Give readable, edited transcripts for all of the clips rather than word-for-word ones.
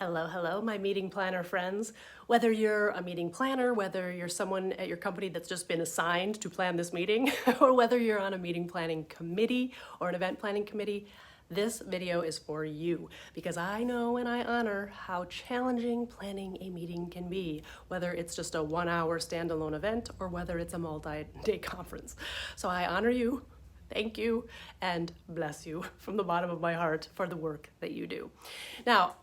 Hello, hello, my meeting planner friends. Whether you're a meeting planner, whether you're someone at your company that's just been assigned to plan this meeting, or whether you're on a meeting planning committee or an event planning committee, this video is for you because I know and I honor how challenging planning a meeting can be, whether it's just a 1-hour standalone event or whether it's a multi-day conference. So I honor you, thank you, and bless you from the bottom of my heart for the work that you do. Now,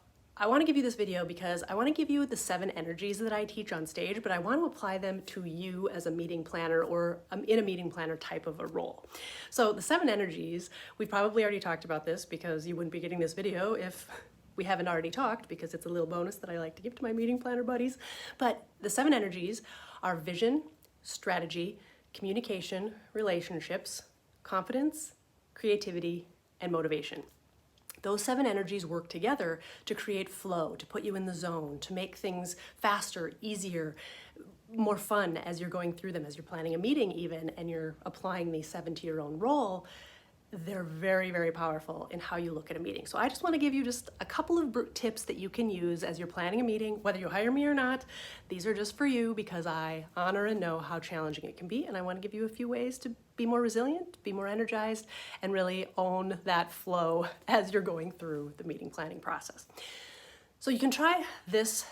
I want to give you this video because I want to give you the 7 energies that I teach on stage, but I want to apply them to you as a meeting planner or in a meeting planner type of a role. So the 7 energies, we've probably already talked about this because you wouldn't be getting this video if we haven't already talked, because it's a little bonus that I like to give to my meeting planner buddies. But the 7 energies are vision, strategy, communication, relationships, confidence, creativity, and motivation. Those 7 energies work together to create flow, to put you in the zone, to make things faster, easier, more fun as you're going through them, as you're planning a meeting even, and you're applying these 7 to your own role. They're very, very powerful in how you look at a meeting. So I just want to give you just a couple of tips that you can use as you're planning a meeting, whether you hire me or not. These are just for you because I honor and know how challenging it can be, and I want to give you a few ways to be more resilient, be more energized, and really own that flow as you're going through the meeting planning process. So you can try this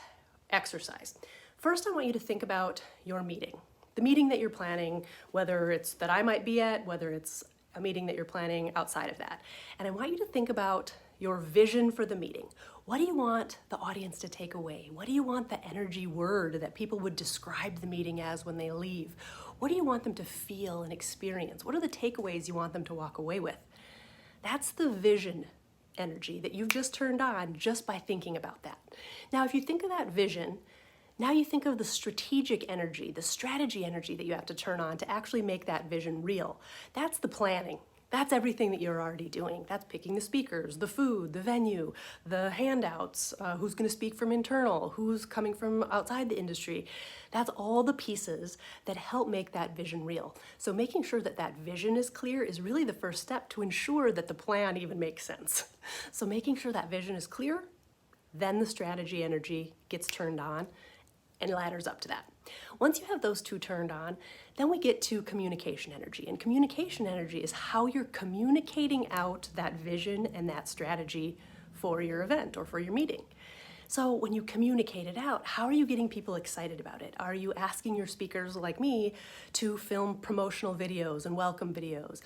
exercise. First, I want you to think about your meeting, the meeting that you're planning, whether it's that I might be at, whether it's a meeting that you're planning outside of that. And I want you to think about your vision for the meeting. What do you want the audience to take away? What do you want the energy word that people would describe the meeting as when they leave? What do you want them to feel and experience? What are the takeaways you want them to walk away with? That's the vision energy that you've just turned on just by thinking about that. Now, if you think of that vision, now you think of the strategic energy, the strategy energy that you have to turn on to actually make that vision real. That's the planning. That's everything that you're already doing. That's picking the speakers, the food, the venue, the handouts, who's going to speak from internal, who's coming from outside the industry. That's all the pieces that help make that vision real. So making sure that that vision is clear is really the first step to ensure that the plan even makes sense. So making sure that vision is clear, then the strategy energy gets turned on and ladders up to that. Once you have those 2 turned on, then we get to communication energy. And communication energy is how you're communicating out that vision and that strategy for your event or for your meeting. So when you communicate it out, how are you getting people excited about it? Are you asking your speakers like me to film promotional videos and welcome videos?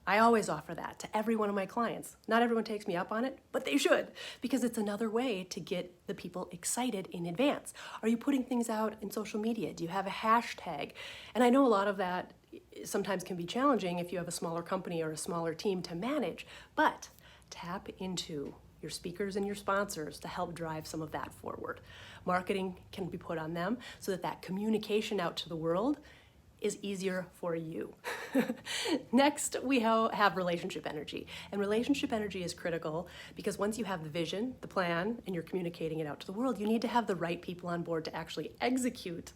I always offer that to every one of my clients. Not everyone takes me up on it, but they should, because it's another way to get the people excited in advance. Are you putting things out in social media? Do you have a hashtag? And I know a lot of that sometimes can be challenging if you have a smaller company or a smaller team to manage, but tap into your speakers and your sponsors to help drive some of that forward. Marketing can be put on them so that that communication out to the world is easier for you. Next, we have relationship energy. And relationship energy is critical because once you have the vision, the plan, and you're communicating it out to the world, you need to have the right people on board to actually execute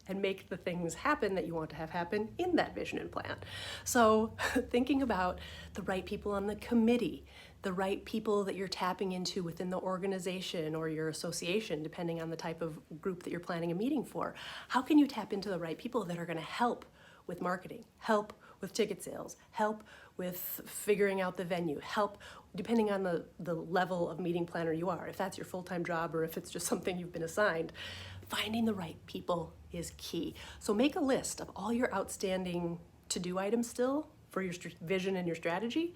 and make the things happen that you want to have happen in that vision and plan. So thinking about the right people on the committee, the right people that you're tapping into within the organization or your association, depending on the type of group that you're planning a meeting for. How can you tap into the right people that are going to help with marketing, help with ticket sales, help with figuring out the venue, help depending on the level of meeting planner you are, if that's your full-time job or if it's just something you've been assigned. Finding the right people is key. So make a list of all your outstanding to-do items still for your vision and your strategy,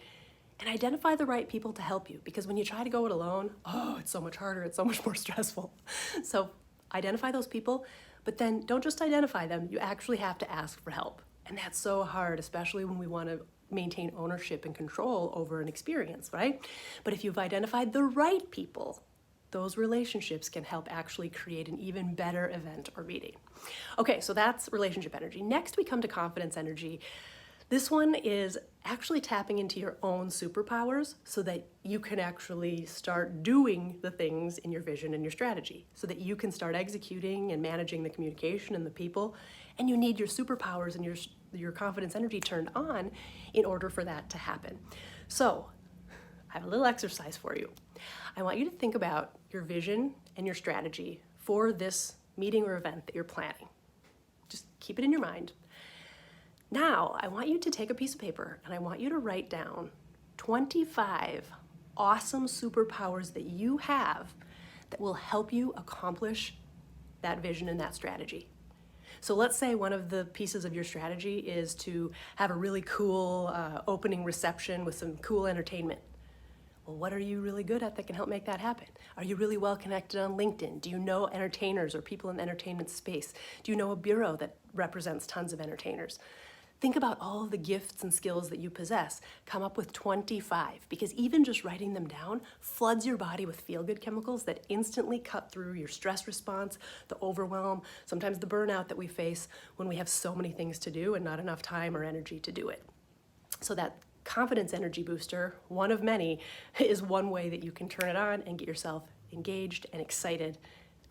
and identify the right people to help you, because when you try to go it alone, it's so much harder, it's so much more stressful. So identify those people, but then don't just identify them, you actually have to ask for help. And that's so hard, especially when we want to maintain ownership and control over an experience, right? But if you've identified the right people, those relationships can help actually create an even better event or meeting. Okay, so that's relationship energy. Next, we come to confidence energy. This one is actually tapping into your own superpowers so that you can actually start doing the things in your vision and your strategy, so that you can start executing and managing the communication and the people. And you need your superpowers and your confidence energy turned on in order for that to happen. So I have a little exercise for you. I want you to think about your vision and your strategy for this meeting or event that you're planning. Just keep it in your mind. Now, I want you to take a piece of paper and I want you to write down 25 awesome superpowers that you have that will help you accomplish that vision and that strategy. So let's say one of the pieces of your strategy is to have a really cool opening reception with some cool entertainment. Well, what are you really good at that can help make that happen? Are you really well connected on LinkedIn? Do you know entertainers or people in the entertainment space? Do you know a bureau that represents tons of entertainers? Think about all of the gifts and skills that you possess. Come up with 25, because even just writing them down floods your body with feel-good chemicals that instantly cut through your stress response, the overwhelm, sometimes the burnout that we face when we have so many things to do and not enough time or energy to do it. So that confidence energy booster, one of many, is one way that you can turn it on and get yourself engaged and excited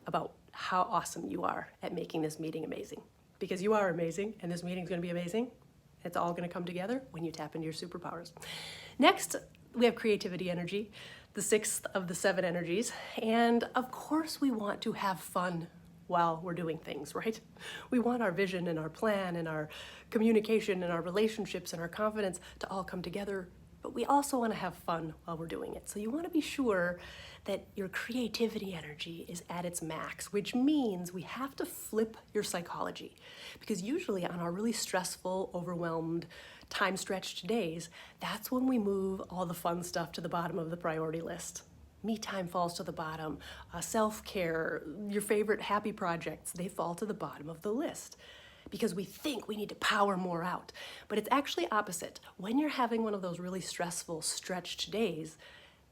about how awesome you are at making this meeting amazing. Because you are amazing, and this meeting is going to be amazing. It's all going to come together when you tap into your superpowers. Next, we have creativity energy, the 6th of the 7 energies. And of course, we want to have fun while we're doing things, right? We want our vision and our plan and our communication and our relationships and our confidence to all come together, but we also want to have fun while we're doing it. So you want to be sure that your creativity energy is at its max, which means we have to flip your psychology. Because usually on our really stressful, overwhelmed, time-stretched days, that's when we move all the fun stuff to the bottom of the priority list. Me time falls to the bottom, self-care, your favorite happy projects, they fall to the bottom of the list. Because we think we need to power more out. But it's actually opposite. When you're having one of those really stressful, stretched days,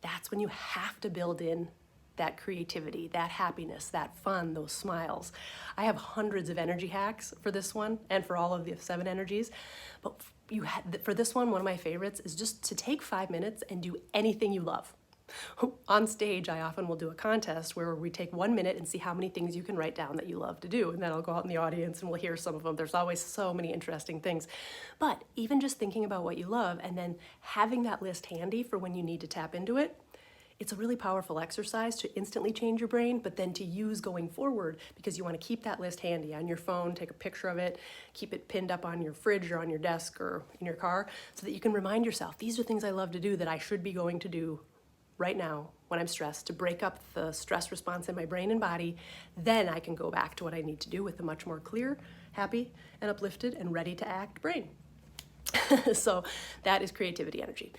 that's when you have to build in that creativity, that happiness, that fun, those smiles. I have hundreds of energy hacks for this one and for all of the 7 energies. But for this one of my favorites is just to take 5 minutes and do anything you love. On stage, I often will do a contest where we take 1 minute and see how many things you can write down that you love to do. And then I'll go out in the audience and we'll hear some of them. There's always so many interesting things. But even just thinking about what you love and then having that list handy for when you need to tap into it, it's a really powerful exercise to instantly change your brain, but then to use going forward because you want to keep that list handy on your phone, take a picture of it, keep it pinned up on your fridge or on your desk or in your car so that you can remind yourself, these are things I love to do that I should be going to do right now when I'm stressed to break up the stress response in my brain and body. Then I can go back to what I need to do with a much more clear, happy, and uplifted and ready to act brain. So that is creativity energy.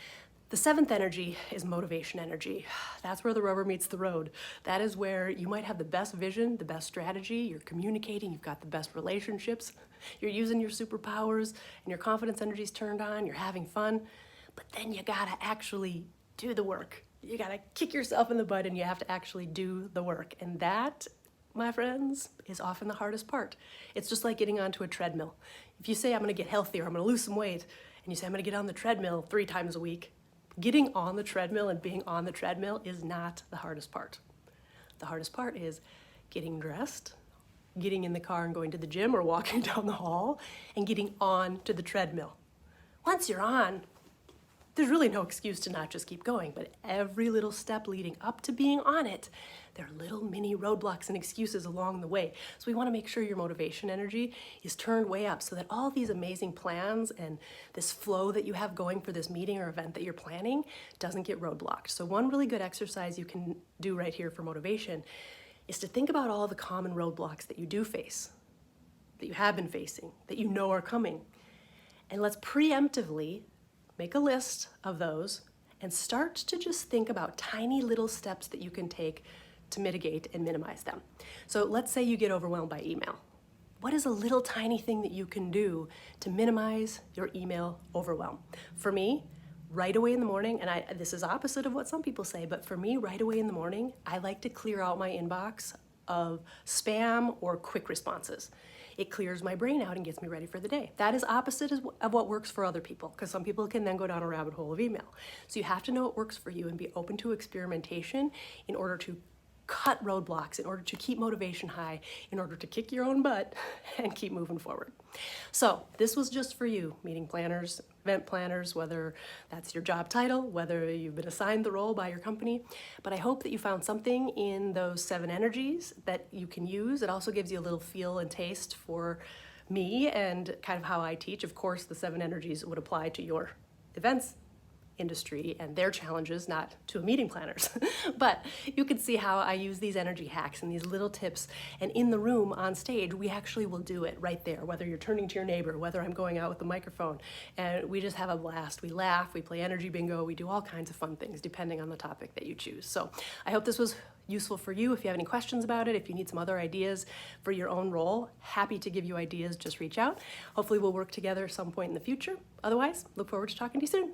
The 7th energy is motivation energy. That's where the rubber meets the road. That is where you might have the best vision, the best strategy, you're communicating, you've got the best relationships, you're using your superpowers, and your confidence energy is turned on, you're having fun, but then you gotta actually do the work. You gotta kick yourself in the butt and you have to actually do the work. And that, my friends, is often the hardest part. It's just like getting onto a treadmill. If you say, I'm gonna get healthier, I'm gonna lose some weight, and you say, I'm gonna get on the treadmill 3 times a week, getting on the treadmill and being on the treadmill is not the hardest part. The hardest part is getting dressed, getting in the car and going to the gym or walking down the hall, and getting on to the treadmill. Once you're on, there's really no excuse to not just keep going, but every little step leading up to being on it, there are little mini roadblocks and excuses along the way. So we want to make sure your motivation energy is turned way up so that all these amazing plans and this flow that you have going for this meeting or event that you're planning doesn't get roadblocked. So one really good exercise you can do right here for motivation is to think about all the common roadblocks that you do face, that you have been facing, that you know are coming. And let's preemptively make a list of those and start to just think about tiny little steps that you can take to mitigate and minimize them. So let's say you get overwhelmed by email. What is a little tiny thing that you can do to minimize your email overwhelm? For me, right away in the morning, and this is opposite of what some people say, but for me, right away in the morning, I like to clear out my inbox of spam or quick responses. It clears my brain out and gets me ready for the day. That is opposite of what works for other people, because some people can then go down a rabbit hole of email. So you have to know what works for you and be open to experimentation in order to cut roadblocks, in order to keep motivation high, in order to kick your own butt and keep moving forward. So this was just for you, meeting planners, event planners, whether that's your job title, whether you've been assigned the role by your company. But I hope that you found something in those 7 energies that you can use. It also gives you a little feel and taste for me and kind of how I teach. Of course, the 7 energies would apply to your events industry and their challenges, not to meeting planners. But you can see how I use these energy hacks and these little tips, and in the room on stage we actually will do it right there, whether you're turning to your neighbor, whether I'm going out with the microphone, and we just have a blast. We laugh, we play energy bingo, we do all kinds of fun things depending on the topic that you choose. So I hope this was useful for you. If you have any questions about it, if you need some other ideas for your own role, happy to give you ideas, just reach out. Hopefully we'll work together at some point in the future. Otherwise, look forward to talking to you soon.